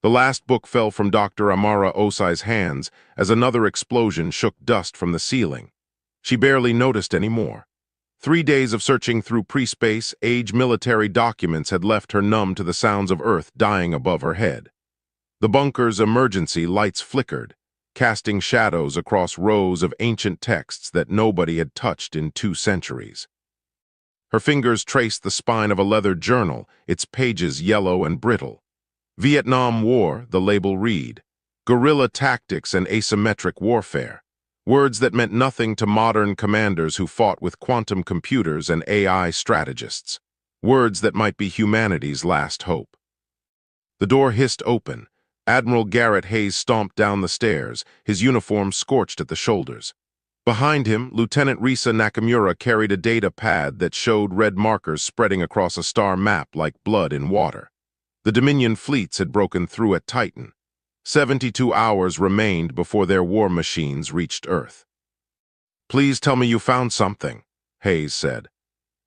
The last book fell from Dr. Amara Osai's hands as another explosion shook dust from the ceiling. She barely noticed anymore. 3 days of searching through pre-space, age military documents had left her numb to the sounds of Earth dying above her head. The bunker's emergency lights flickered, casting shadows across rows of ancient texts that nobody had touched in 2 centuries. Her fingers traced the spine of a leather journal, its pages yellow and brittle. Vietnam War, the label read. Guerrilla tactics and asymmetric warfare. Words that meant nothing to modern commanders who fought with quantum computers and AI strategists. Words that might be humanity's last hope. The door hissed open. Admiral Garrett Hayes stomped down the stairs, his uniform scorched at the shoulders. Behind him, Lieutenant Risa Nakamura carried a data pad that showed red markers spreading across a star map like blood in water. The Dominion fleets had broken through at Titan. 72 hours remained before their war machines reached Earth. "Please tell me you found something," Hayes said.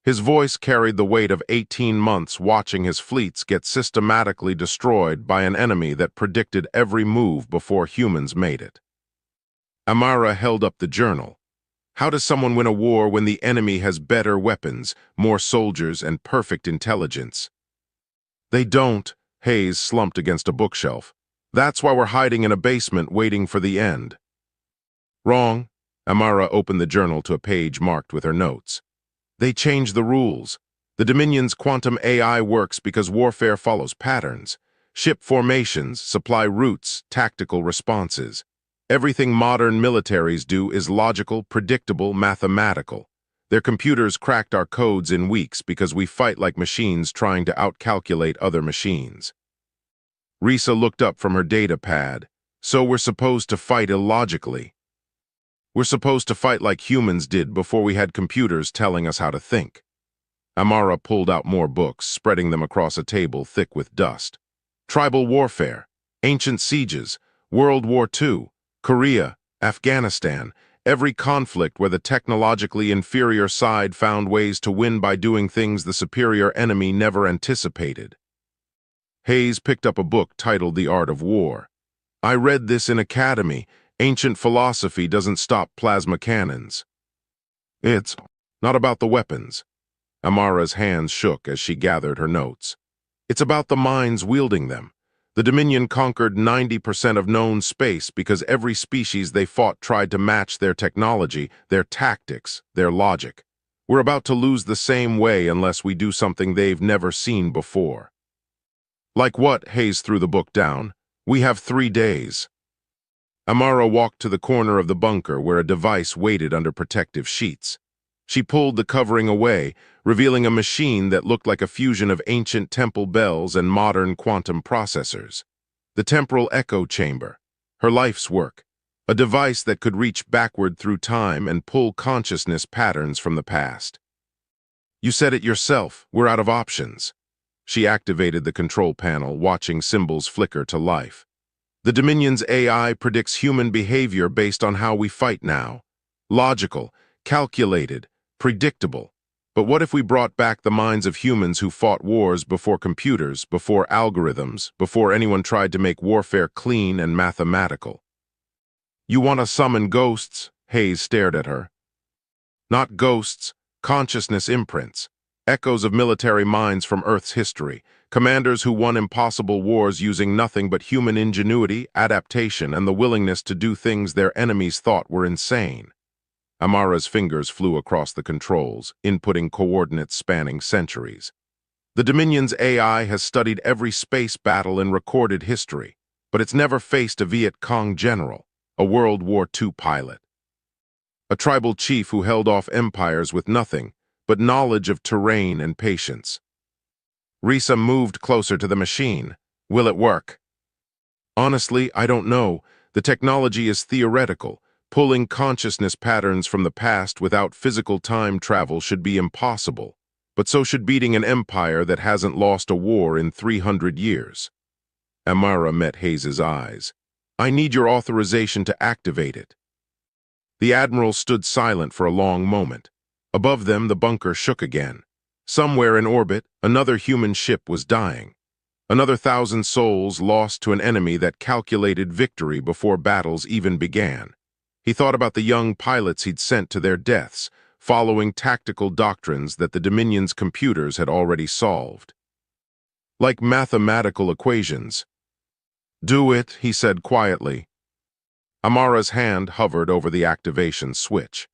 His voice carried the weight of 18 months watching his fleets get systematically destroyed by an enemy that predicted every move before humans made it. Amara held up the journal. How does someone win a war when the enemy has better weapons, more soldiers, and perfect intelligence? They don't, Hayes slumped against a bookshelf. That's why we're hiding in a basement waiting for the end. Wrong. Amara opened the journal to a page marked with her notes. They changed the rules. The Dominion's quantum AI works because warfare follows patterns. Ship formations, supply routes, tactical responses. Everything modern militaries do is logical, predictable, mathematical. Their computers cracked our codes in weeks because we fight like machines trying to outcalculate other machines. Risa looked up from her data pad. So we're supposed to fight illogically. We're supposed to fight like humans did before we had computers telling us how to think. Amara pulled out more books, spreading them across a table thick with dust. Tribal warfare, ancient sieges, World War II, Korea, Afghanistan, every conflict where the technologically inferior side found ways to win by doing things the superior enemy never anticipated. Hayes picked up a book titled The Art of War. I read this in academy. Ancient philosophy doesn't stop plasma cannons. It's not about the weapons. Amara's hands shook as she gathered her notes. It's about the minds wielding them. The Dominion conquered 90% of known space because every species they fought tried to match their technology, their tactics, their logic. We're about to lose the same way unless we do something they've never seen before. Like what? Hayes threw the book down. We have 3 days. Amara walked to the corner of the bunker where a device waited under protective sheets. She pulled the covering away, revealing a machine that looked like a fusion of ancient temple bells and modern quantum processors. The temporal echo chamber, her life's work, a device that could reach backward through time and pull consciousness patterns from the past. You said it yourself, we're out of options. She activated the control panel, watching symbols flicker to life. The Dominion's AI predicts human behavior based on how we fight now. Logical, calculated, predictable. But what if we brought back the minds of humans who fought wars before computers, before algorithms, before anyone tried to make warfare clean and mathematical? You want to summon ghosts? Hayes stared at her. Not ghosts, consciousness imprints. Echoes of military minds from Earth's history, commanders who won impossible wars using nothing but human ingenuity, adaptation, and the willingness to do things their enemies thought were insane. Amara's fingers flew across the controls, inputting coordinates spanning centuries. The Dominion's AI has studied every space battle in recorded history, but it's never faced a Viet Cong general, a World War II pilot. A tribal chief who held off empires with nothing but knowledge of terrain and patience. Risa moved closer to the machine. Will it work? Honestly, I don't know. The technology is theoretical. Pulling consciousness patterns from the past without physical time travel should be impossible. But so should beating an empire that hasn't lost a war in 300 years. Amara met Hayes's eyes. I need your authorization to activate it. The Admiral stood silent for a long moment. Above them, the bunker shook again. Somewhere in orbit, another human ship was dying. Another 1,000 souls lost to an enemy that calculated victory before battles even began. He thought about the young pilots he'd sent to their deaths, following tactical doctrines that the Dominion's computers had already solved. Like mathematical equations. "Do it," he said quietly. Amara's hand hovered over the activation switch.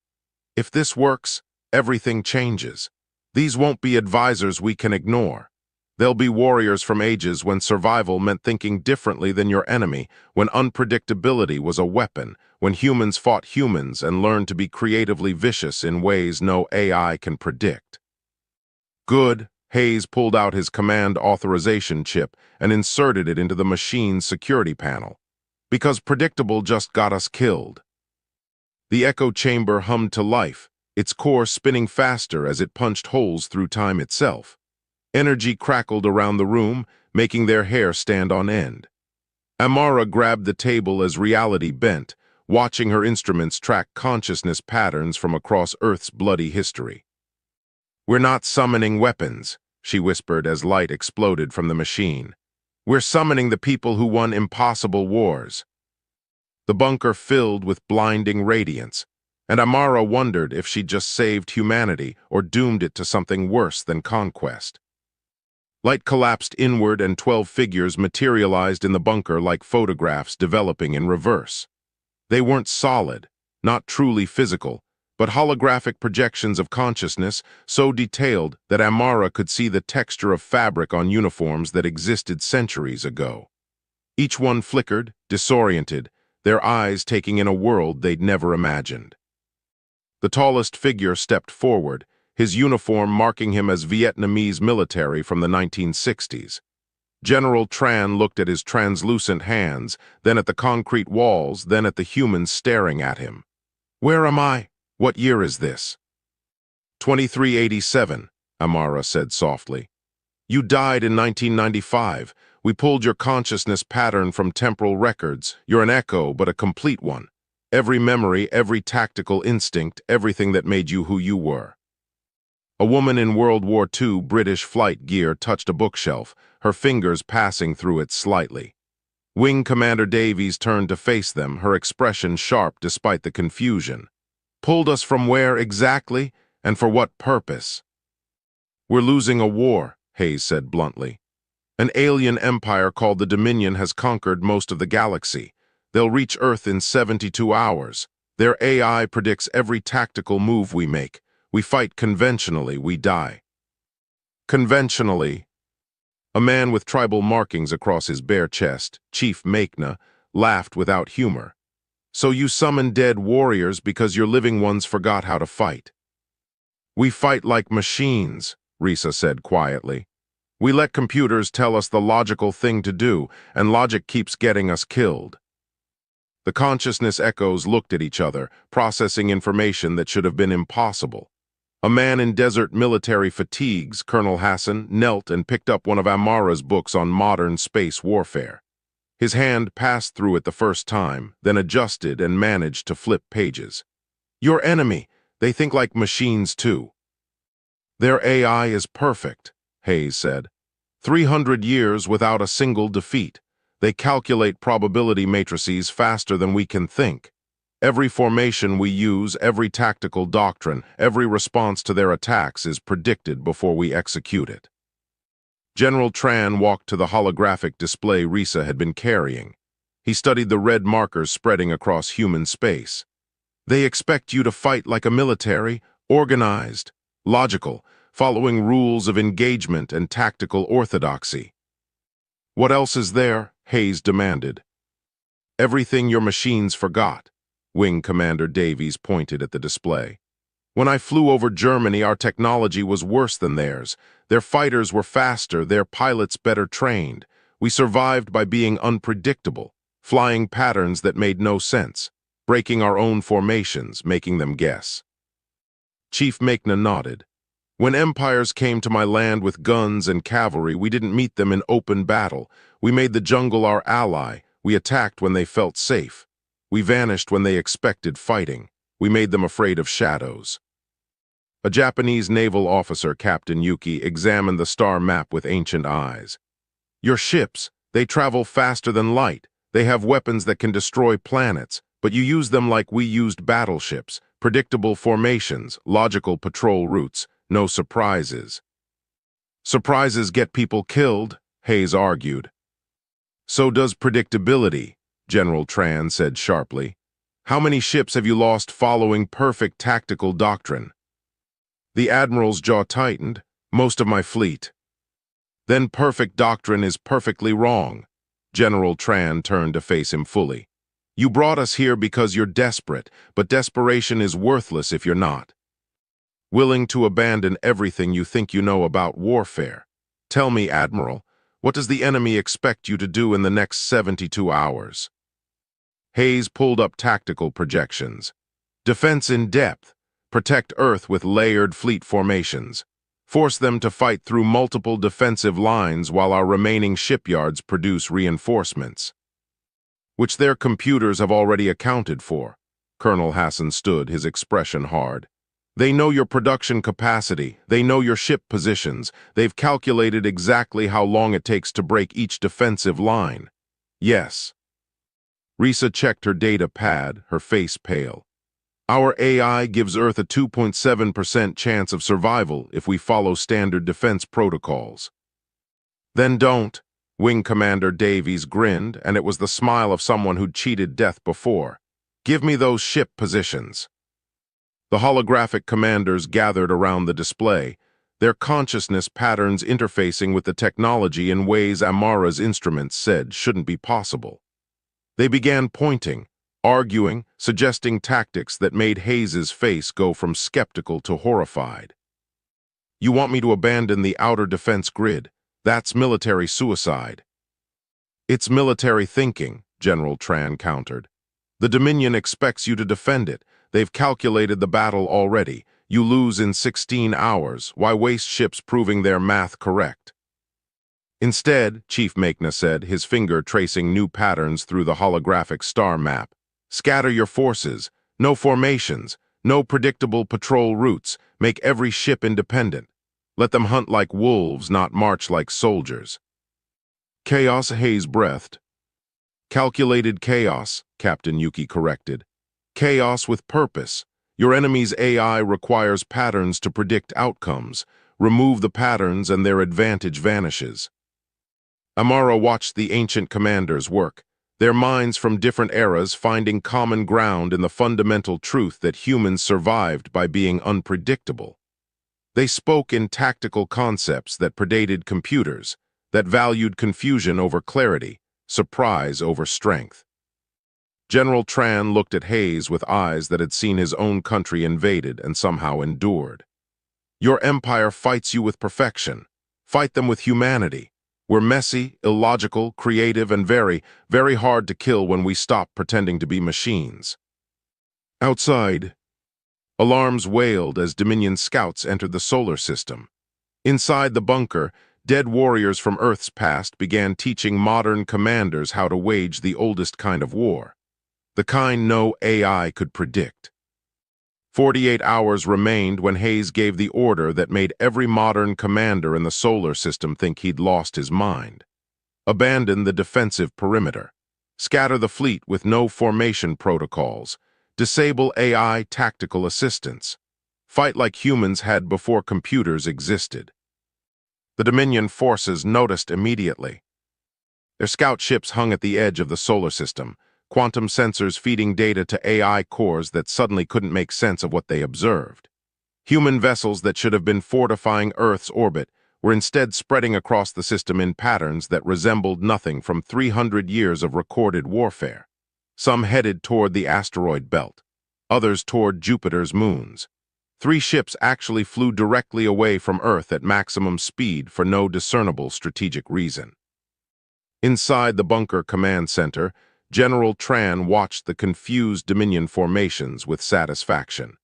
"If this works, everything changes. These won't be advisors we can ignore. They'll be warriors from ages when survival meant thinking differently than your enemy, when unpredictability was a weapon, when humans fought humans and learned to be creatively vicious in ways no AI can predict." "Good." Hayes pulled out his command authorization chip and inserted it into the machine's security panel. "Because predictable just got us killed." The echo chamber hummed to life, its core spinning faster as it punched holes through time itself. Energy crackled around the room, making their hair stand on end. Amara grabbed the table as reality bent, watching her instruments track consciousness patterns from across Earth's bloody history. "We're not summoning weapons," she whispered as light exploded from the machine. "We're summoning the people who won impossible wars." The bunker filled with blinding radiance, and Amara wondered if she'd just saved humanity or doomed it to something worse than conquest. Light collapsed inward and 12 figures materialized in the bunker like photographs developing in reverse. They weren't solid, not truly physical, but holographic projections of consciousness so detailed that Amara could see the texture of fabric on uniforms that existed centuries ago. Each one flickered, disoriented, their eyes taking in a world they'd never imagined. The tallest figure stepped forward, his uniform marking him as Vietnamese military from the 1960s. General Tran looked at his translucent hands, then at the concrete walls, then at the humans staring at him. "Where am I? What year is this?" 2387, Amara said softly. "You died in 1995. We pulled your consciousness pattern from temporal records. You're an echo, but a complete one. Every memory, every tactical instinct, everything that made you who you were." A woman in World War II British flight gear touched a bookshelf, her fingers passing through it slightly. Wing Commander Davies turned to face them, her expression sharp despite the confusion. "Pulled us from where exactly, and for what purpose?" "We're losing a war," Hayes said bluntly. "An alien empire called the Dominion has conquered most of the galaxy. They'll reach Earth in 72 hours. Their AI predicts every tactical move we make. We fight conventionally, we die." "Conventionally?" A man with tribal markings across his bare chest, Chief Makna, laughed without humor. "So you summon dead warriors because your living ones forgot how to fight." "We fight like machines," Risa said quietly. "We let computers tell us the logical thing to do, and logic keeps getting us killed." The consciousness echoes looked at each other, processing information that should have been impossible. A man in desert military fatigues, Colonel Hassan, knelt and picked up one of Amara's books on modern space warfare. His hand passed through it the first time, then adjusted and managed to flip pages. "Your enemy. They think like machines too." "Their AI is perfect," Hayes said. 300 years without a single defeat. They calculate probability matrices faster than we can think. Every formation we use, every tactical doctrine, every response to their attacks is predicted before we execute it. General Tran walked to the holographic display Risa had been carrying. He studied the red markers spreading across human space. "They expect you to fight like a military, organized, logical, following rules of engagement and tactical orthodoxy." "What else is there?" Hayes demanded. "Everything your machines forgot." Wing Commander Davies pointed at the display. "When I flew over Germany, our technology was worse than theirs. Their fighters were faster, their pilots better trained. We survived by being unpredictable, flying patterns that made no sense, breaking our own formations, making them guess." Chief Makna nodded. "When empires came to my land with guns and cavalry, we didn't meet them in open battle. We made the jungle our ally. We attacked when they felt safe. We vanished when they expected fighting. We made them afraid of shadows." A Japanese naval officer, Captain Yuki, examined the star map with ancient eyes. Your ships, they travel faster than light. They have weapons that can destroy planets, but you use them like we used battleships, predictable formations, logical patrol routes, no surprises. Surprises get people killed, Hayes argued. So does predictability, General Tran said sharply. How many ships have you lost following perfect tactical doctrine? The Admiral's jaw tightened. Most of my fleet. Then perfect doctrine is perfectly wrong. General Tran turned to face him fully. You brought us here because you're desperate, but desperation is worthless if you're not. Willing to abandon everything you think you know about warfare. Tell me, Admiral, what does the enemy expect you to do in the next 72 hours? Hayes pulled up tactical projections. Defense in depth. Protect Earth with layered fleet formations. Force them to fight through multiple defensive lines while our remaining shipyards produce reinforcements. Which their computers have already accounted for. Colonel Hassan stood, his expression hard. They know your production capacity, they know your ship positions, they've calculated exactly how long it takes to break each defensive line. Yes. Risa checked her data pad, her face pale. Our AI gives Earth a 2.7% chance of survival if we follow standard defense protocols. Then don't. Wing Commander Davies grinned, and it was the smile of someone who'd cheated death before. Give me those ship positions. The holographic commanders gathered around the display, their consciousness patterns interfacing with the technology in ways Amara's instruments said shouldn't be possible. They began pointing, arguing, suggesting tactics that made Hayes's face go from skeptical to horrified. You want me to abandon the outer defense grid? That's military suicide. It's military thinking, General Tran countered. The Dominion expects you to defend it. They've calculated the battle already. You lose in 16 hours. Why waste ships proving their math correct? Instead, Chief Makna said, his finger tracing new patterns through the holographic star map. Scatter your forces. No formations. No predictable patrol routes. Make every ship independent. Let them hunt like wolves, not march like soldiers. Chaos, Hayes breathed. Calculated chaos, Captain Yuki corrected. Chaos with purpose. Your enemy's AI requires patterns to predict outcomes. Remove the patterns and their advantage vanishes. Amara watched the ancient commanders work, their minds from different eras finding common ground in the fundamental truth that humans survived by being unpredictable. They spoke in tactical concepts that predated computers, that valued confusion over clarity, surprise over strength. General Tran looked at Hayes with eyes that had seen his own country invaded and somehow endured. Your empire fights you with perfection. Fight them with humanity. We're messy, illogical, creative, and very, very hard to kill when we stop pretending to be machines. Outside, alarms wailed as Dominion scouts entered the solar system. Inside the bunker, dead warriors from Earth's past began teaching modern commanders how to wage the oldest kind of war. The kind no AI could predict. 48 hours remained when Hayes gave the order that made every modern commander in the solar system think he'd lost his mind. Abandon the defensive perimeter. Scatter the fleet with no formation protocols. Disable AI tactical assistance. Fight like humans had before computers existed. The Dominion forces noticed immediately. Their scout ships hung at the edge of the solar system, quantum sensors feeding data to AI cores that suddenly couldn't make sense of what they observed. Human vessels that should have been fortifying Earth's orbit were instead spreading across the system in patterns that resembled nothing from 300 years of recorded warfare. Some headed toward the asteroid belt, others toward Jupiter's moons. 3 ships actually flew directly away from Earth at maximum speed for no discernible strategic reason. Inside the bunker command center, General Tran watched the confused Dominion formations with satisfaction.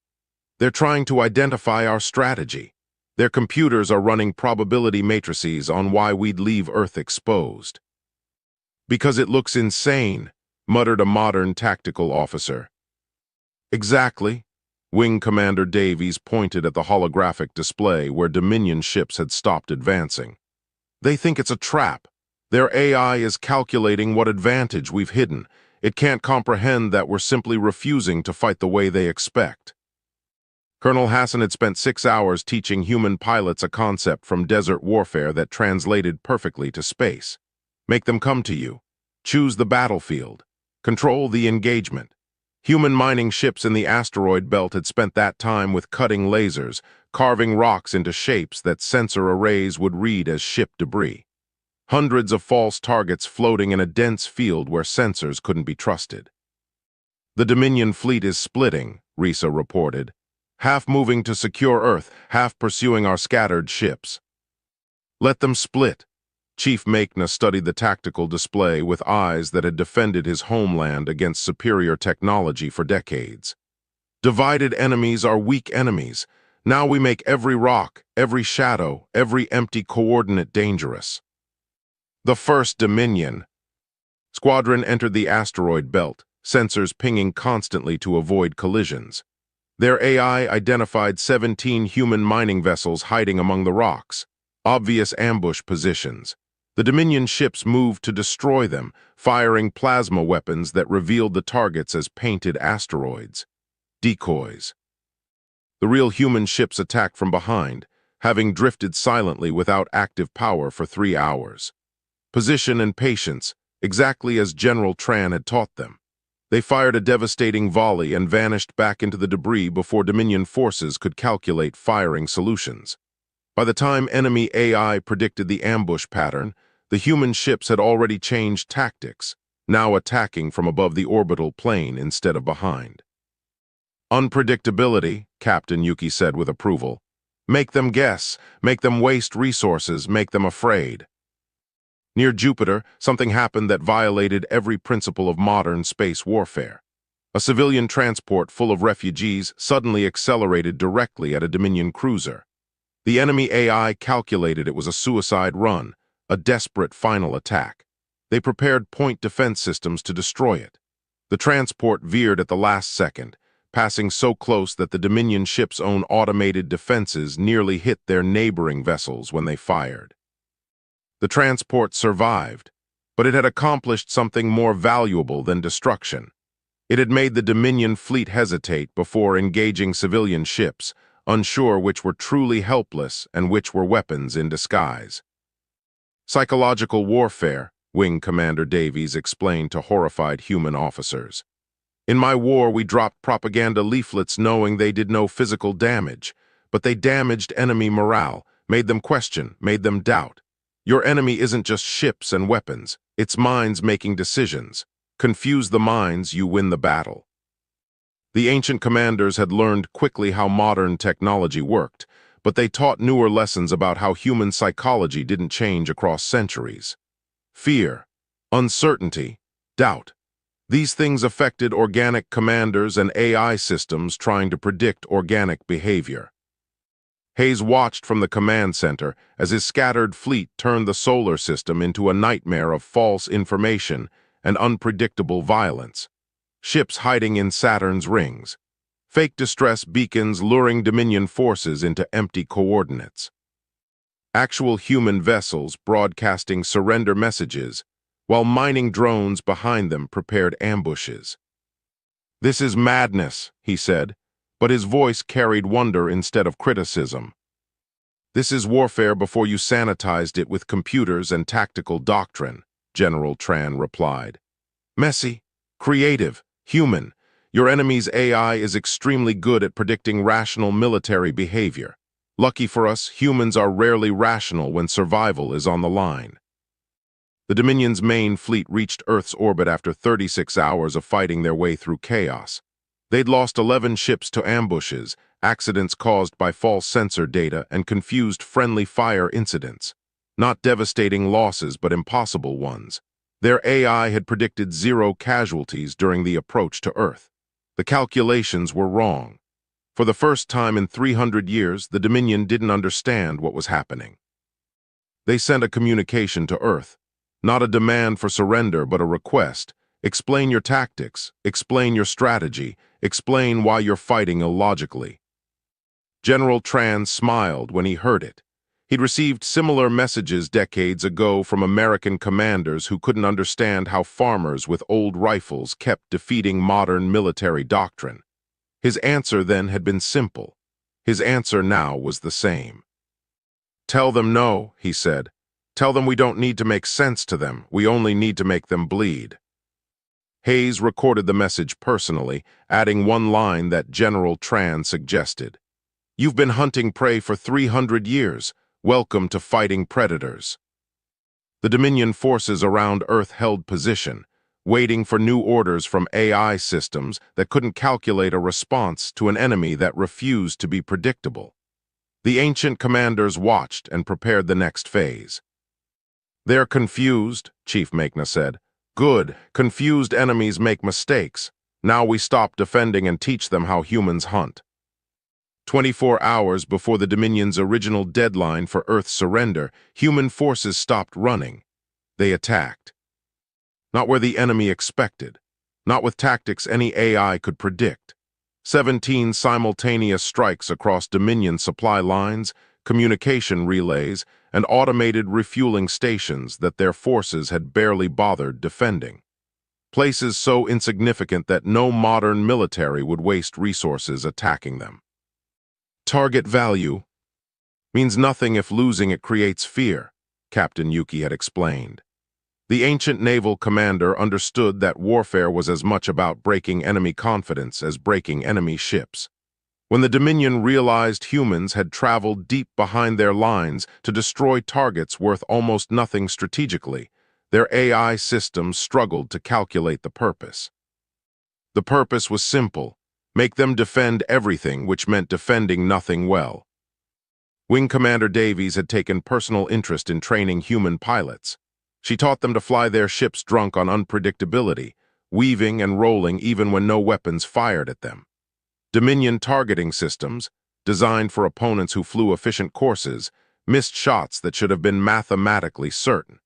They're trying to identify our strategy. Their computers are running probability matrices on why we'd leave Earth exposed. Because it looks insane, muttered a modern tactical officer. Exactly. Wing Commander Davies pointed at the holographic display where Dominion ships had stopped advancing. They think it's a trap. Their AI is calculating what advantage we've hidden. It can't comprehend that we're simply refusing to fight the way they expect. Colonel Hassan had spent 6 hours teaching human pilots a concept from desert warfare that translated perfectly to space. Make them come to you. Choose the battlefield. Control the engagement. Human mining ships in the asteroid belt had spent that time with cutting lasers, carving rocks into shapes that sensor arrays would read as ship debris. Hundreds of false targets floating in a dense field where sensors couldn't be trusted. The Dominion fleet is splitting, Risa reported. Half moving to secure Earth, half pursuing our scattered ships. Let them split. Chief Makna studied the tactical display with eyes that had defended his homeland against superior technology for decades. Divided enemies are weak enemies. Now we make every rock, every shadow, every empty coordinate dangerous. The First Dominion. Squadron entered the asteroid belt, sensors pinging constantly to avoid collisions. Their AI identified 17 human mining vessels hiding among the rocks, obvious ambush positions. The Dominion ships moved to destroy them, firing plasma weapons that revealed the targets as painted asteroids. Decoys. The real human ships attacked from behind, having drifted silently without active power for 3 hours. Position and patience, exactly as General Tran had taught them. They fired a devastating volley and vanished back into the debris before Dominion forces could calculate firing solutions. By the time enemy AI predicted the ambush pattern, the human ships had already changed tactics, now attacking from above the orbital plane instead of behind. Unpredictability, Captain Yuki said with approval. Make them guess, make them waste resources, make them afraid. Near Jupiter, something happened that violated every principle of modern space warfare. A civilian transport full of refugees suddenly accelerated directly at a Dominion cruiser. The enemy AI calculated it was a suicide run, a desperate final attack. They prepared point defense systems to destroy it. The transport veered at the last second, passing so close that the Dominion ship's own automated defenses nearly hit their neighboring vessels when they fired. The transport survived, but it had accomplished something more valuable than destruction. It had made the Dominion fleet hesitate before engaging civilian ships, unsure which were truly helpless and which were weapons in disguise. Psychological warfare, Wing Commander Davies explained to horrified human officers. In my war, we dropped propaganda leaflets knowing they did no physical damage, but they damaged enemy morale, made them question, made them doubt. Your enemy isn't just ships and weapons, it's minds making decisions. Confuse the minds, you win the battle. The ancient commanders had learned quickly how modern technology worked, but they taught newer lessons about how human psychology didn't change across centuries. Fear, uncertainty, doubt. These things affected organic commanders and AI systems trying to predict organic behavior. Hayes watched from the command center as his scattered fleet turned the solar system into a nightmare of false information and unpredictable violence. Ships hiding in Saturn's rings. Fake distress beacons luring Dominion forces into empty coordinates. Actual human vessels broadcasting surrender messages, while mining drones behind them prepared ambushes. This is madness, he said, but his voice carried wonder instead of criticism. This is warfare before you sanitized it with computers and tactical doctrine, General Tran replied. Messy, creative, human. Your enemy's AI is extremely good at predicting rational military behavior. Lucky for us, humans are rarely rational when survival is on the line. The Dominion's main fleet reached Earth's orbit after 36 hours of fighting their way through chaos. They'd lost 11 ships to ambushes, accidents caused by false sensor data, and confused friendly fire incidents. Not devastating losses, but impossible ones. Their AI had predicted 0 casualties during the approach to Earth. The calculations were wrong. For the first time in 300 years, the Dominion didn't understand what was happening. They sent a communication to Earth. Not a demand for surrender, but a request. Explain your tactics, explain your strategy, explain why you're fighting illogically. General Tran smiled when he heard it. He'd received similar messages decades ago from American commanders who couldn't understand how farmers with old rifles kept defeating modern military doctrine. His answer then had been simple. His answer now was the same. "Tell them no," he said. "Tell them we don't need to make sense to them. We only need to make them bleed." Hayes recorded the message personally, adding one line that General Tran suggested. "You've been hunting prey for 300 years. Welcome to fighting predators." The Dominion forces around Earth held position, waiting for new orders from AI systems that couldn't calculate a response to an enemy that refused to be predictable. The ancient commanders watched and prepared the next phase. "They're confused," Chief Makna said. "Good. Confused enemies make mistakes. Now we stop defending and teach them how humans hunt." 24 hours before the Dominion's original deadline for Earth's surrender, human forces stopped running. They attacked. Not where the enemy expected. Not with tactics any AI could predict. 17 simultaneous strikes across Dominion supply lines, communication relays, and automated refueling stations that their forces had barely bothered defending. Places so insignificant that no modern military would waste resources attacking them. "Target value means nothing if losing it creates fear," Captain Yuki had explained. The ancient naval commander understood that warfare was as much about breaking enemy confidence as breaking enemy ships. When the Dominion realized humans had traveled deep behind their lines to destroy targets worth almost nothing strategically, their AI systems struggled to calculate the purpose. The purpose was simple: make them defend everything, which meant defending nothing well. Wing Commander Davies had taken personal interest in training human pilots. She taught them to fly their ships drunk on unpredictability, weaving and rolling even when no weapons fired at them. Dominion targeting systems, designed for opponents who flew efficient courses, missed shots that should have been mathematically certain.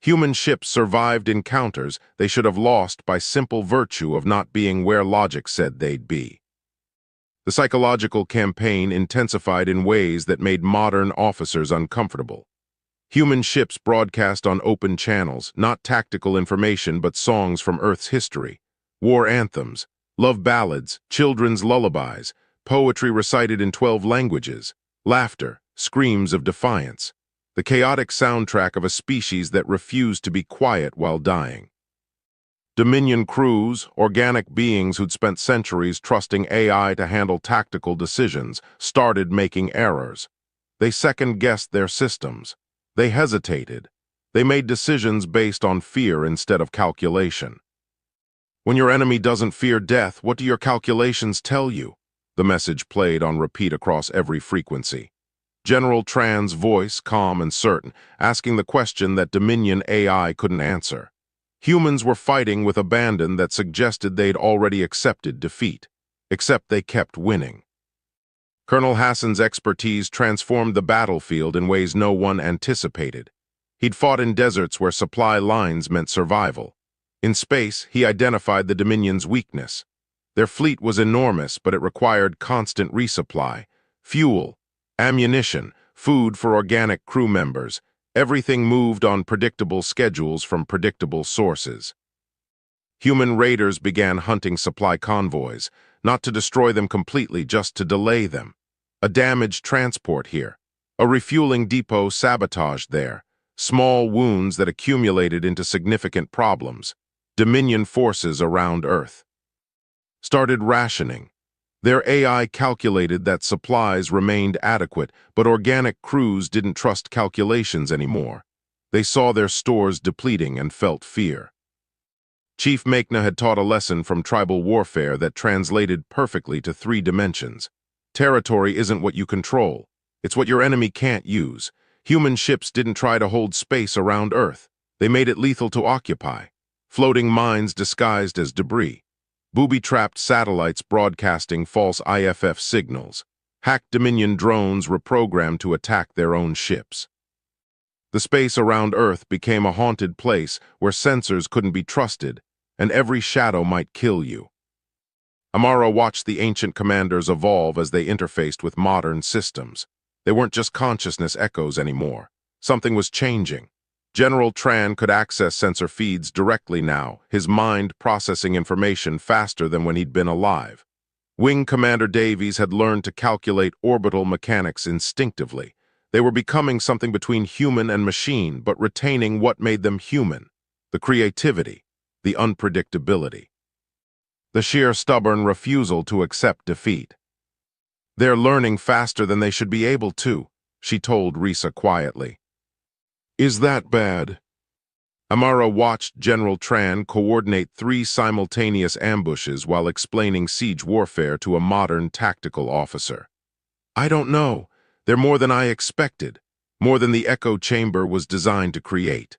Human ships survived encounters they should have lost by simple virtue of not being where logic said they'd be. The psychological campaign intensified in ways that made modern officers uncomfortable. Human ships broadcast on open channels, not tactical information but songs from Earth's history, war anthems, love ballads, children's lullabies, poetry recited in 12 languages, laughter, screams of defiance, the chaotic soundtrack of a species that refused to be quiet while dying. Dominion crews, organic beings who'd spent centuries trusting AI to handle tactical decisions, started making errors. They second-guessed their systems. They hesitated. They made decisions based on fear instead of calculation. "When your enemy doesn't fear death, what do your calculations tell you?" The message played on repeat across every frequency. General Tran's voice, calm and certain, asking the question that Dominion AI couldn't answer. Humans were fighting with abandon that suggested they'd already accepted defeat, except they kept winning. Colonel Hassan's expertise transformed the battlefield in ways no one anticipated. He'd fought in deserts where supply lines meant survival. In space, he identified the Dominion's weakness. Their fleet was enormous, but it required constant resupply. Fuel, ammunition, food for organic crew members. Everything moved on predictable schedules from predictable sources. Human raiders began hunting supply convoys, not to destroy them completely, just to delay them. A damaged transport here. A refueling depot sabotaged there. Small wounds that accumulated into significant problems. Dominion forces around Earth started rationing. Their AI calculated that supplies remained adequate, but organic crews didn't trust calculations anymore. They saw their stores depleting and felt fear. Chief Makna had taught a lesson from tribal warfare that translated perfectly to 3 dimensions. Territory isn't what you control. It's what your enemy can't use. Human ships didn't try to hold space around Earth. They made it lethal to occupy. Floating mines disguised as debris. Booby-trapped satellites broadcasting false IFF signals. Hacked Dominion drones reprogrammed to attack their own ships. The space around Earth became a haunted place where sensors couldn't be trusted, and every shadow might kill you. Amara watched the ancient commanders evolve as they interfaced with modern systems. They weren't just consciousness echoes anymore. Something was changing. General Tran could access sensor feeds directly now, his mind processing information faster than when he'd been alive. Wing Commander Davies had learned to calculate orbital mechanics instinctively. They were becoming something between human and machine, but retaining what made them human: the creativity, the unpredictability, the sheer stubborn refusal to accept defeat. "They're learning faster than they should be able to," she told Risa quietly. "Is that bad?" Amara watched General Tran coordinate 3 simultaneous ambushes while explaining siege warfare to a modern tactical officer. "I don't know. They're more than I expected, more than the echo chamber was designed to create."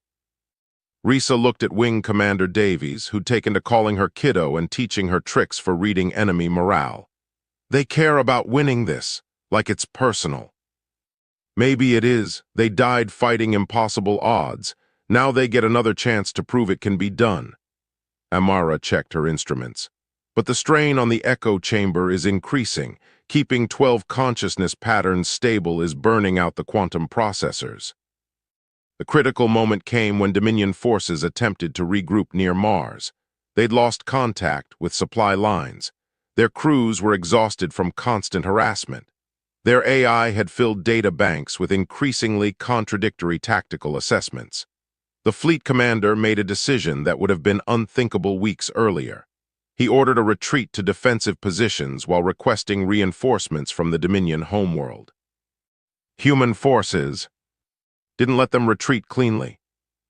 Risa looked at Wing Commander Davies, who'd taken to calling her kiddo and teaching her tricks for reading enemy morale. "They care about winning this, like it's personal." "Maybe it is. They died fighting impossible odds. Now they get another chance to prove it can be done." Amara checked her instruments. "But the strain on the echo chamber is increasing. Keeping 12 consciousness patterns stable is burning out the quantum processors." The critical moment came when Dominion forces attempted to regroup near Mars. They'd lost contact with supply lines. Their crews were exhausted from constant harassment. Their AI had filled data banks with increasingly contradictory tactical assessments. The fleet commander made a decision that would have been unthinkable weeks earlier. He ordered a retreat to defensive positions while requesting reinforcements from the Dominion homeworld. Human forces didn't let them retreat cleanly.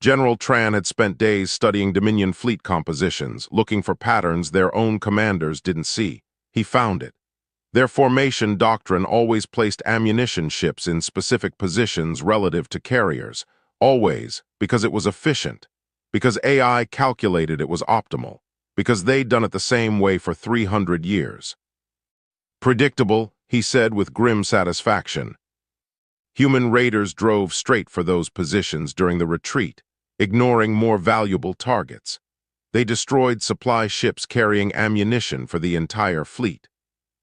General Tran had spent days studying Dominion fleet compositions, looking for patterns their own commanders didn't see. He found it. Their formation doctrine always placed ammunition ships in specific positions relative to carriers, always because it was efficient, because AI calculated it was optimal, because they'd done it the same way for 300 years. "Predictable," he said with grim satisfaction. Human raiders drove straight for those positions during the retreat, ignoring more valuable targets. They destroyed supply ships carrying ammunition for the entire fleet.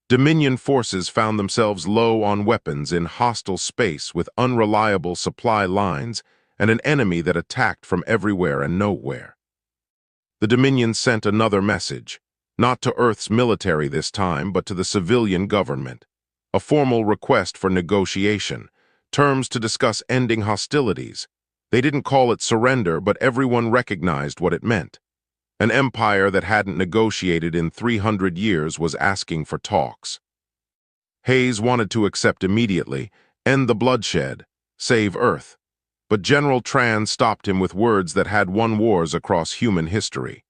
Dominion forces found themselves low on weapons in hostile space with unreliable supply lines and an enemy that attacked from everywhere and nowhere. The Dominion sent another message, not to Earth's military this time, but to the civilian government. A formal request for negotiation, terms to discuss ending hostilities. They didn't call it surrender, but everyone recognized what it meant. An empire that hadn't negotiated in 300 years was asking for talks. Hayes wanted to accept immediately, end the bloodshed, save Earth. But General Tran stopped him with words that had won wars across human history.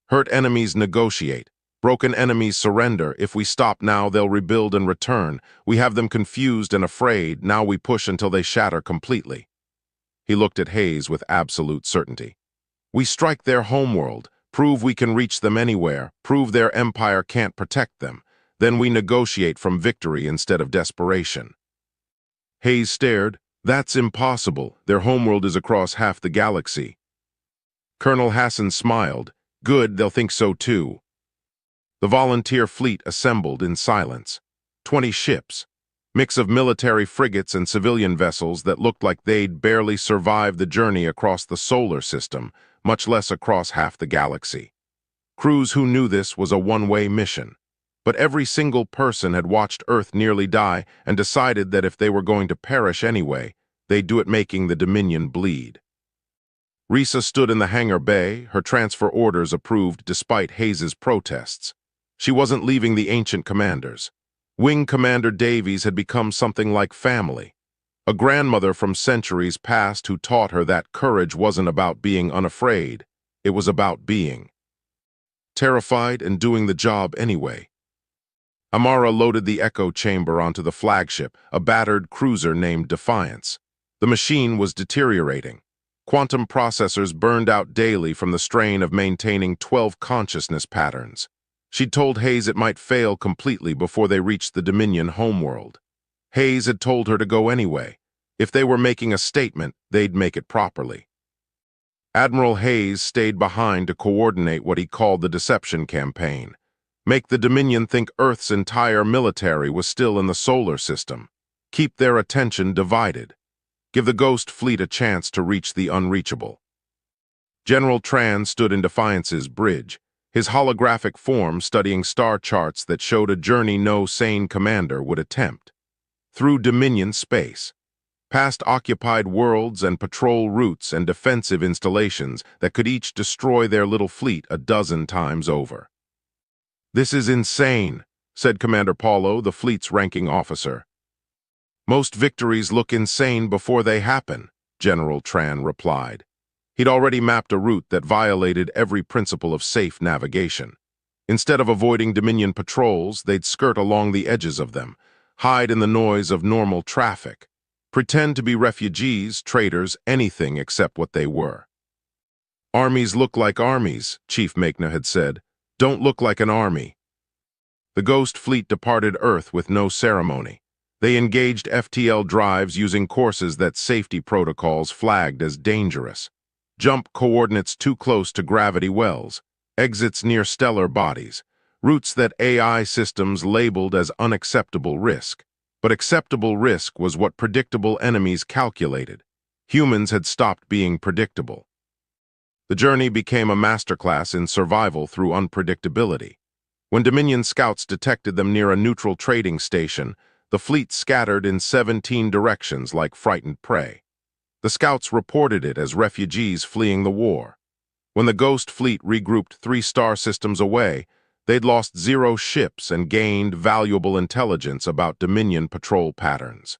"Hurt enemies negotiate. Broken enemies surrender. If we stop now, they'll rebuild and return. We have them confused and afraid. Now we push until they shatter completely." He looked at Hayes with absolute certainty. "We strike their homeworld, prove we can reach them anywhere, prove their empire can't protect them. Then we negotiate from victory instead of desperation." Hayes stared. "That's impossible. Their homeworld is across half the galaxy." Colonel Hassan smiled. "Good, they'll think so too." The volunteer fleet assembled in silence. 20 ships, mix of military frigates and civilian vessels that looked like they'd barely survived the journey across the solar system, much less across half the galaxy. Crews who knew this was a one-way mission. But every single person had watched Earth nearly die and decided that if they were going to perish anyway, they'd do it making the Dominion bleed. Risa stood in the hangar bay, her transfer orders approved despite Hayes's protests. She wasn't leaving the ancient commanders. Wing Commander Davies had become something like family. A grandmother from centuries past who taught her that courage wasn't about being unafraid. It was about being terrified and doing the job anyway. Amara loaded the echo chamber onto the flagship, a battered cruiser named Defiance. The machine was deteriorating. Quantum processors burned out daily from the strain of maintaining 12 consciousness patterns. She'd told Hayes it might fail completely before they reached the Dominion homeworld. Hayes had told her to go anyway. If they were making a statement, they'd make it properly. Admiral Hayes stayed behind to coordinate what he called the deception campaign. Make the Dominion think Earth's entire military was still in the solar system. Keep their attention divided. Give the Ghost Fleet a chance to reach the unreachable. General Tran stood in Defiance's bridge, his holographic form studying star charts that showed a journey no sane commander would attempt. Through Dominion space, past occupied worlds and patrol routes and defensive installations that could each destroy their little fleet a dozen times over. "This is insane," said Commander Paulo, the fleet's ranking officer. "Most victories look insane before they happen," General Tran replied. He'd already mapped a route that violated every principle of safe navigation. Instead of avoiding Dominion patrols, they'd skirt along the edges of them, hide in the noise of normal traffic, pretend to be refugees, traders, anything except what they were. "Armies look like armies," Chief Makna had said. "Don't look like an army." The Ghost Fleet departed Earth with no ceremony. They engaged FTL drives using courses that safety protocols flagged as dangerous. Jump coordinates too close to gravity wells, exits near stellar bodies, routes that AI systems labeled as unacceptable risk. But acceptable risk was what predictable enemies calculated. Humans had stopped being predictable. The journey became a masterclass in survival through unpredictability. When Dominion scouts detected them near a neutral trading station, the fleet scattered in 17 directions like frightened prey. The scouts reported it as refugees fleeing the war. When the Ghost Fleet regrouped 3 star systems away, they'd lost 0 ships and gained valuable intelligence about Dominion patrol patterns.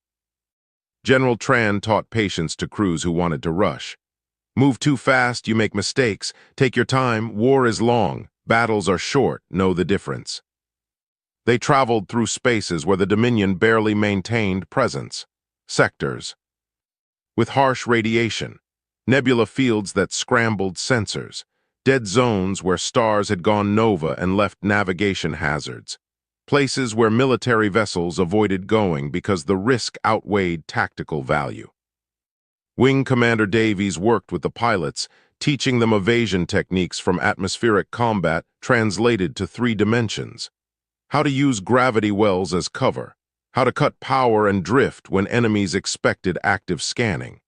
General Tran taught patience to crews who wanted to rush. "Move too fast, you make mistakes. Take your time, war is long. Battles are short, know the difference." They traveled through spaces where the Dominion barely maintained presence. Sectors with harsh radiation, nebula fields that scrambled sensors, dead zones where stars had gone nova and left navigation hazards, places where military vessels avoided going because the risk outweighed tactical value. Wing Commander Davies worked with the pilots, teaching them evasion techniques from atmospheric combat translated to 3 dimensions. How to use gravity wells as cover, how to cut power and drift when enemies expected active scanning,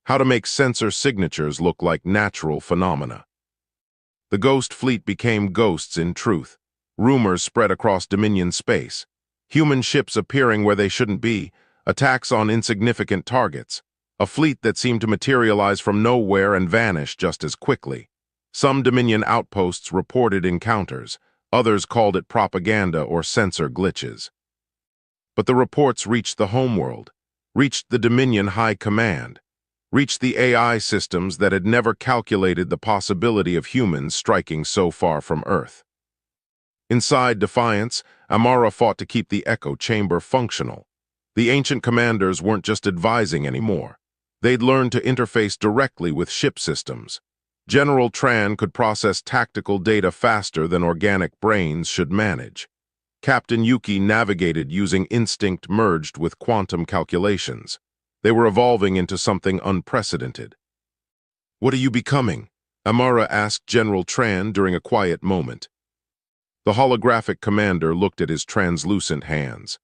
how to make sensor signatures look like natural phenomena. The Ghost Fleet became ghosts in truth. Rumors spread across Dominion space. Human ships appearing where they shouldn't be, attacks on insignificant targets, a fleet that seemed to materialize from nowhere and vanish just as quickly. Some Dominion outposts reported encounters, others called it propaganda or sensor glitches. But the reports reached the homeworld, reached the Dominion High Command, reached the AI systems that had never calculated the possibility of humans striking so far from Earth. Inside Defiance, Amara fought to keep the echo chamber functional. The ancient commanders weren't just advising anymore. They'd learned to interface directly with ship systems. General Tran could process tactical data faster than organic brains should manage. Captain Yuki navigated using instinct merged with quantum calculations. They were evolving into something unprecedented. "What are you becoming?" Amara asked General Tran during a quiet moment. The holographic commander looked at his translucent hands.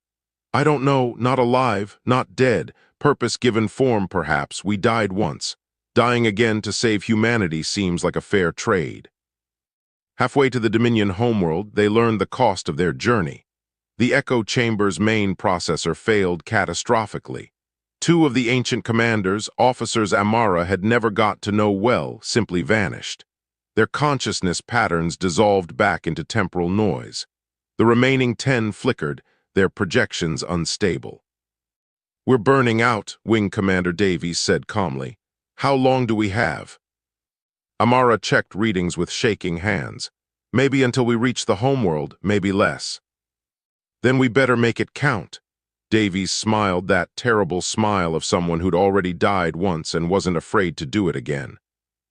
"I don't know, not alive, not dead, purpose-given form perhaps, we died once. Dying again to save humanity seems like a fair trade." Halfway to the Dominion homeworld, they learned the cost of their journey. The echo chamber's main processor failed catastrophically. 2 of the ancient commanders, officers Amara had never got to know well, simply vanished. Their consciousness patterns dissolved back into temporal noise. The remaining 10 flickered, their projections unstable. "We're burning out," Wing Commander Davies said calmly. "How long do we have?" Amara checked readings with shaking hands. "Maybe until we reach the homeworld, maybe less." "Then we better make it count." Davies smiled, that terrible smile of someone who'd already died once and wasn't afraid to do it again.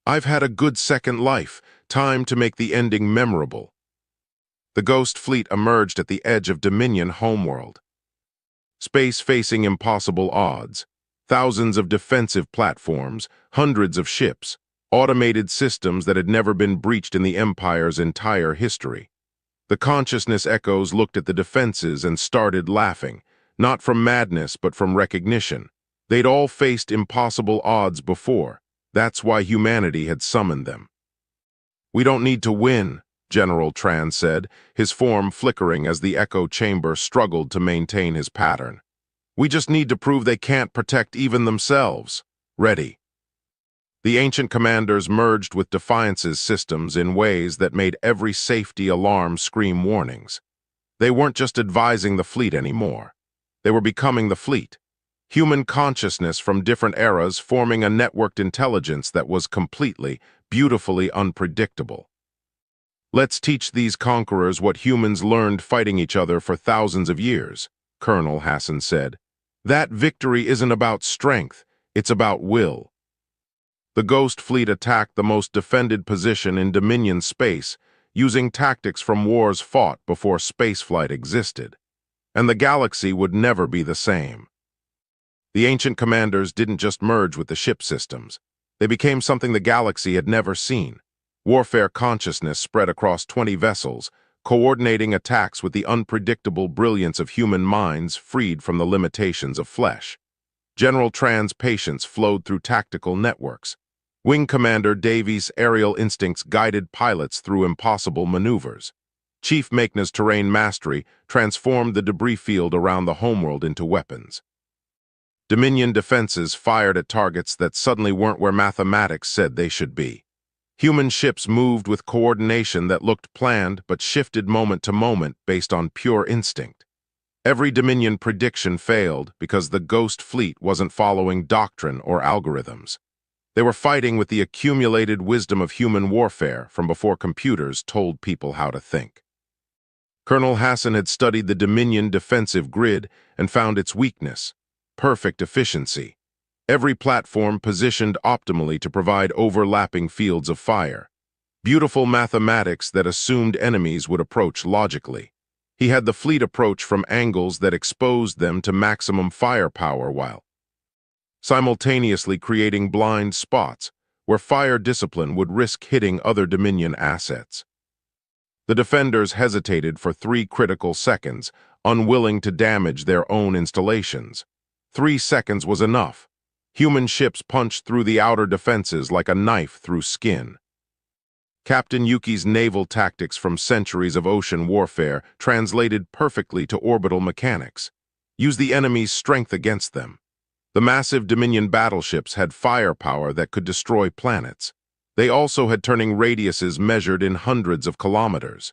"I've had a good second life, time to make the ending memorable." The Ghost Fleet emerged at the edge of Dominion homeworld. Space facing impossible odds. Thousands of defensive platforms, hundreds of ships, automated systems that had never been breached in the Empire's entire history. The consciousness echoes looked at the defenses and started laughing, Not from madness, but from recognition. They'd all faced impossible odds before. That's why humanity had summoned them. "We don't need to win," General Tran said, his form flickering as the echo chamber struggled to maintain his pattern. "We just need to prove they can't protect even themselves. Ready." The ancient commanders merged with Defiance's systems in ways that made every safety alarm scream warnings. They weren't just advising the fleet anymore. They were becoming the fleet. Human consciousness from different eras forming a networked intelligence that was completely, beautifully unpredictable. "Let's teach these conquerors what humans learned fighting each other for thousands of years," Colonel Hassan said. "That victory isn't about strength, it's about will." The Ghost Fleet attacked the most defended position in Dominion space, using tactics from wars fought before spaceflight existed. And the galaxy would never be the same. The ancient commanders didn't just merge with the ship systems. They became something the galaxy had never seen. Warfare consciousness spread across 20 vessels, coordinating attacks with the unpredictable brilliance of human minds freed from the limitations of flesh. General Tran's patience flowed through tactical networks. Wing Commander Davies' aerial instincts guided pilots through impossible maneuvers. Chief Makena's terrain mastery transformed the debris field around the homeworld into weapons. Dominion defenses fired at targets that suddenly weren't where mathematics said they should be. Human ships moved with coordination that looked planned but shifted moment to moment based on pure instinct. Every Dominion prediction failed because the Ghost Fleet wasn't following doctrine or algorithms. They were fighting with the accumulated wisdom of human warfare from before computers told people how to think. Colonel Hassan had studied the Dominion defensive grid and found its weakness: perfect efficiency. Every platform positioned optimally to provide overlapping fields of fire. Beautiful mathematics that assumed enemies would approach logically. He had the fleet approach from angles that exposed them to maximum firepower while simultaneously creating blind spots where fire discipline would risk hitting other Dominion assets. The defenders hesitated for 3 critical seconds, unwilling to damage their own installations. 3 seconds was enough. Human ships punched through the outer defenses like a knife through skin. Captain Yuki's naval tactics from centuries of ocean warfare translated perfectly to orbital mechanics. Use the enemy's strength against them. The massive Dominion battleships had firepower that could destroy planets. They also had turning radiuses measured in hundreds of kilometers.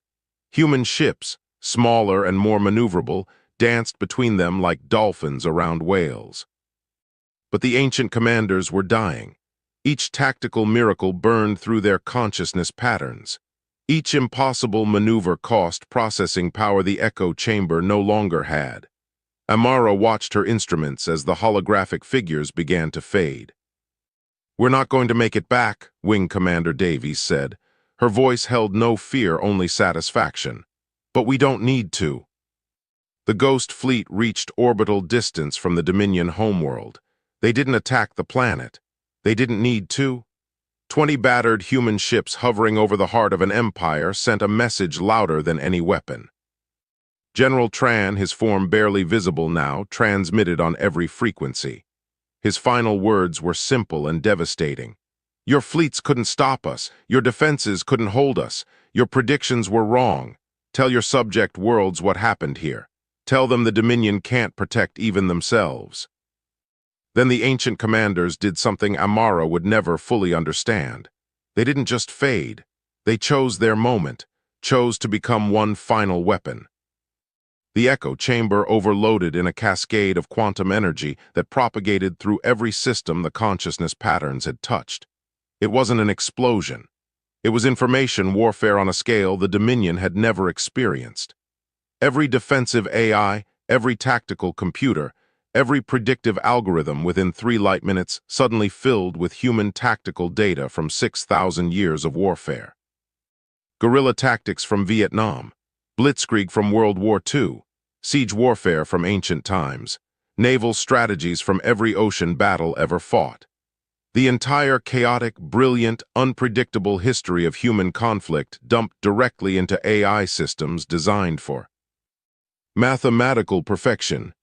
Human ships, smaller and more maneuverable, danced between them like dolphins around whales. But the ancient commanders were dying. Each tactical miracle burned through their consciousness patterns. Each impossible maneuver cost processing power the echo chamber no longer had. Amara watched her instruments as the holographic figures began to fade. "We're not going to make it back," Wing Commander Davies said. Her voice held no fear, only satisfaction. "But we don't need to." The Ghost Fleet reached orbital distance from the Dominion homeworld. They didn't attack the planet. They didn't need to. 20 battered human ships hovering over the heart of an empire sent a message louder than any weapon. General Tran, his form barely visible now, transmitted on every frequency. His final words were simple and devastating. "Your fleets couldn't stop us. Your defenses couldn't hold us. Your predictions were wrong. Tell your subject worlds what happened here. Tell them the Dominion can't protect even themselves." Then the ancient commanders did something Amara would never fully understand. They didn't just fade. They chose their moment, chose to become one final weapon. The echo chamber overloaded in a cascade of quantum energy that propagated through every system the consciousness patterns had touched. It wasn't an explosion. It was information warfare on a scale the Dominion had never experienced. Every defensive AI, every tactical computer, every predictive algorithm within 3 light minutes suddenly filled with human tactical data from 6,000 years of warfare. Guerrilla tactics from Vietnam, blitzkrieg from World War II, siege warfare from ancient times, naval strategies from every ocean battle ever fought. The entire chaotic, brilliant, unpredictable history of human conflict dumped directly into AI systems designed for mathematical perfection.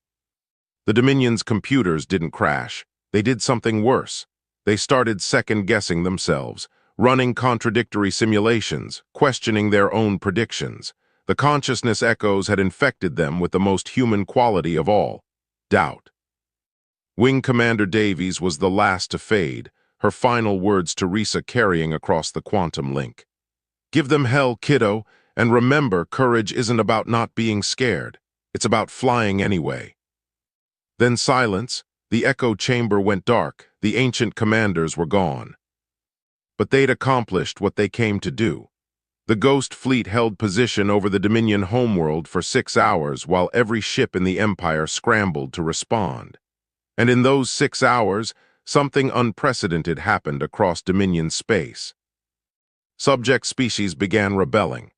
The Dominion's computers didn't crash. They did something worse. They started second-guessing themselves, running contradictory simulations, questioning their own predictions. The consciousness echoes had infected them with the most human quality of all, doubt. Wing Commander Davies was the last to fade, her final words to Risa carrying across the quantum link. "Give them hell, kiddo, and remember, courage isn't about not being scared. It's about flying anyway." Then silence. The echo chamber went dark. The ancient commanders were gone. But they'd accomplished what they came to do. The Ghost Fleet held position over the Dominion homeworld for 6 hours while every ship in the Empire scrambled to respond. And in those 6 hours, something unprecedented happened across Dominion space. Subject species began rebelling.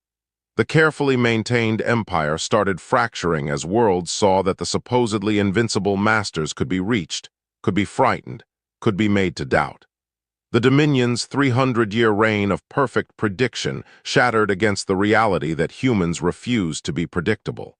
The carefully maintained empire started fracturing as worlds saw that the supposedly invincible masters could be reached, could be frightened, could be made to doubt. The Dominion's 300-year reign of perfect prediction shattered against the reality that humans refused to be predictable.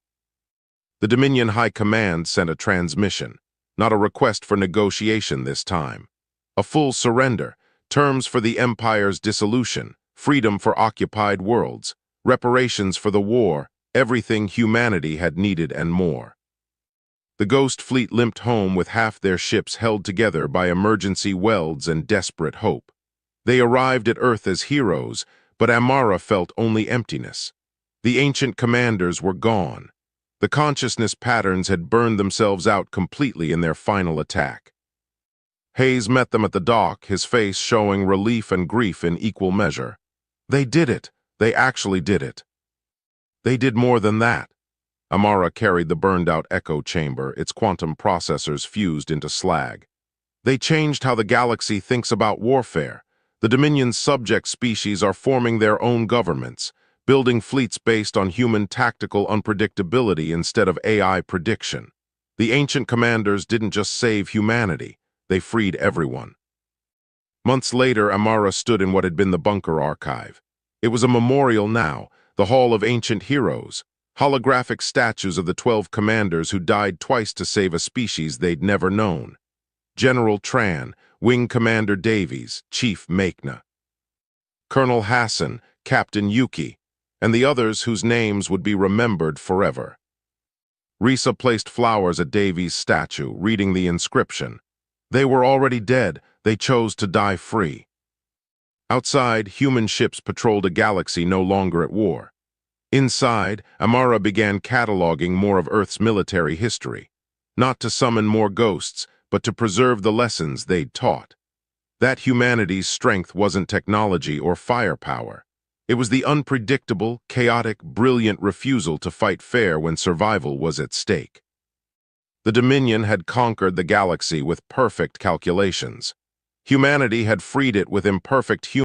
The Dominion High Command sent a transmission, not a request for negotiation this time. A full surrender, terms for the Empire's dissolution, freedom for occupied worlds, reparations for the war, everything humanity had needed and more. The Ghost Fleet limped home with half their ships held together by emergency welds and desperate hope. They arrived at Earth as heroes, but Amara felt only emptiness. The ancient commanders were gone. The consciousness patterns had burned themselves out completely in their final attack. Hayes met them at the dock, his face showing relief and grief in equal measure. They did it. They actually did it. They did more than that. Amara carried the burned-out echo chamber, its quantum processors fused into slag. They changed how the galaxy thinks about warfare. The Dominion's subject species are forming their own governments, building fleets based on human tactical unpredictability instead of AI prediction. The ancient commanders didn't just save humanity, they freed everyone. Months later, Amara stood in what had been the bunker archive. It was a memorial now, the Hall of Ancient Heroes, holographic statues of the 12 commanders who died twice to save a species they'd never known. General Tran, Wing Commander Davies, Chief Makna, Colonel Hassan, Captain Yuki, and the others whose names would be remembered forever. Risa placed flowers at Davies' statue, reading the inscription. They were already dead, they chose to die free. Outside, human ships patrolled a galaxy no longer at war. Inside, Amara began cataloging more of Earth's military history, not to summon more ghosts, but to preserve the lessons they'd taught. That humanity's strength wasn't technology or firepower. It was the unpredictable, chaotic, brilliant refusal to fight fair when survival was at stake. The Dominion had conquered the galaxy with perfect calculations. Humanity had freed it with imperfect humans.